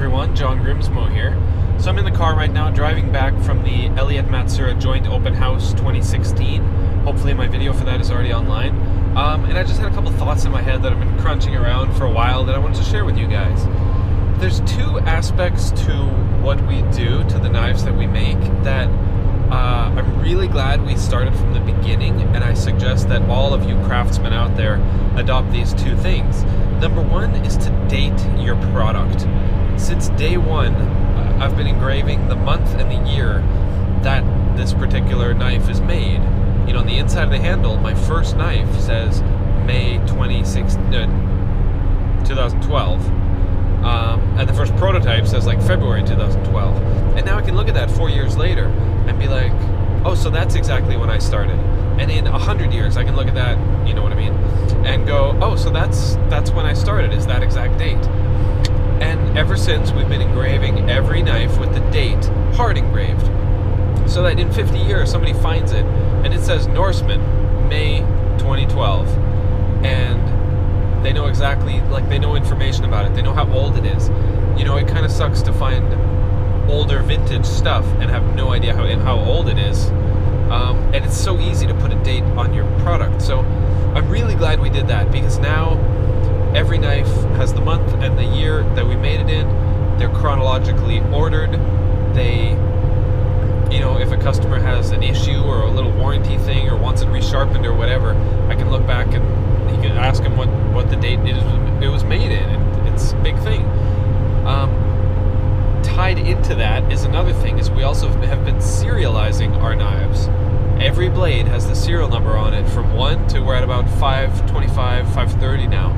everyone, John Grimsmo here. So I'm in the car right now driving back from the Elliot Joint Open House 2016. Hopefully my video for that is already online. And I just had a couple thoughts in my head that I've been crunching around for a while that I wanted to share with you guys. There's two aspects to what we do to the knives that we make that I'm really glad we started from the beginning, and I suggest that all of you craftsmen out there adopt these two things. Number one is to date your product. Since day one, I've been engraving the month and the year that this particular knife is made. You know, on the inside of the handle, my first knife says May 2012. And the first prototype says like February 2012. And now I can look at that 4 years later and be like, oh, so that's exactly when I started. And in 100 years, I can look at that, you know what I mean, and go, oh, so that's when I started, is that exact date. And ever since, we've been engraving every knife with the date hard engraved, so that in 50 years, somebody finds it, and it says Norseman, May 2012, and they know exactly, like, they know information about it, they know how old it is. You know, it kind of sucks to find older vintage stuff and have no idea how old it is. And it's so easy to put a date on your product. So I'm really glad we did that, because now every knife has the month and the year that we made it in. They're chronologically ordered. They, you know, if a customer has an issue or a little warranty thing or wants it resharpened or whatever, I can look back and you can ask him what the date it was made in. And it's a big thing. Tied into that is another thing, is we also have been serializing our knives. Every blade has the serial number on it from 1 to we're at about 525, 530 now.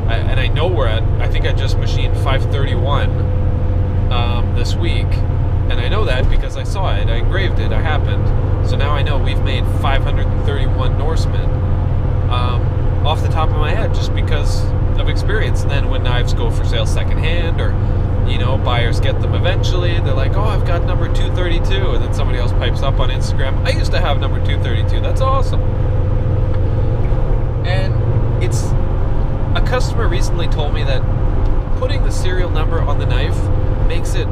And I know we're at, I think I just machined 531 this week. And I know that because I saw it, I engraved it, it happened. So now I know we've made 531 Norsemen off the top of my head, just because of experience. And then when knives go for sale secondhand, or you know, buyers get them eventually, they're like, oh, I've got number 232, and then somebody else pipes up on Instagram, I used to have number 232, that's awesome. And it's, a customer recently told me that putting the serial number on the knife makes it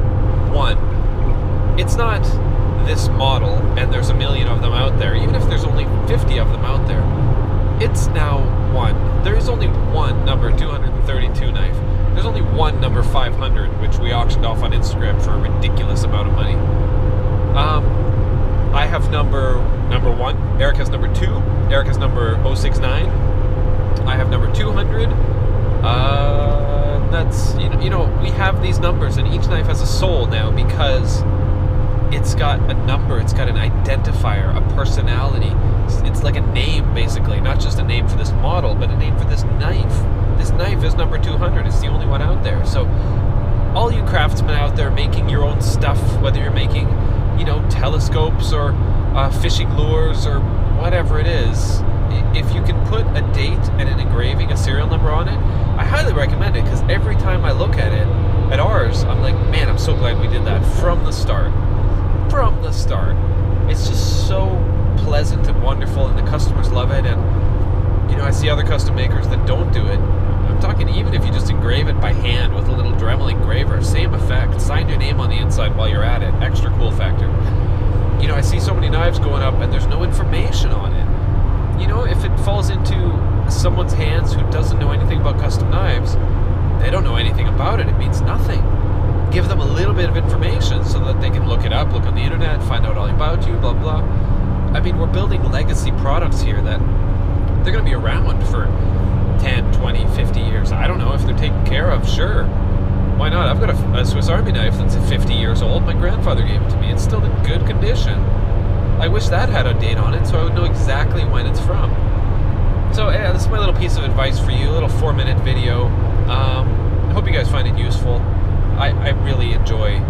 one. It's not this model, and there's a million of them out there, even if there's only 50 of them out there, it's now one. There is only one number 232 knife. There's only one number 500, which we auctioned off on Instagram for a ridiculous amount of money. I have number 1. Eric has number 2. Eric has number 069. I have number 200. That's, you know, we have these numbers, and each knife has a soul now, because it's got a number, it's got an identifier, a personality. It's like a name, basically, not just a name for this model, but a name for this knife. This knife is number 200. It's the only one out there. So all you craftsmen out there making your own stuff, whether you're making, you know, telescopes or fishing lures or whatever it is, if you can put a date and an engraving, a serial number on it, I highly recommend it, because every time I look at it, at ours, I'm like, man, I'm so glad we did that from the start. From the start. It's just so pleasant and wonderful, and the customers love it. And you know, I see other custom makers that don't do it. I'm talking even if you just engrave it by hand with a little Dremel engraver, same effect. Sign your name on the inside while you're at it. Extra cool factor. You know, I see so many knives going up and there's no information on it. You know, if it falls into someone's hands who doesn't know anything about custom knives, they don't know anything about it. It means nothing. Give them a little bit of information so that they can look it up, look on the internet, find out all about you, blah, blah. I mean, we're building legacy products here that they're going to be around for 10, 20, 50 years. I don't know if they're taken care of. Sure. Why not? I've got a Swiss Army knife that's 50 years old. My grandfather gave it to me. It's still in good condition. I wish that had a date on it so I would know exactly when it's from. So, yeah, this is my little piece of advice for you, a little 4-minute video. I hope you guys find it useful. I really enjoy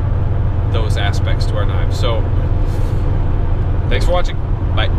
those aspects to our knives. So, thanks for watching. Bye.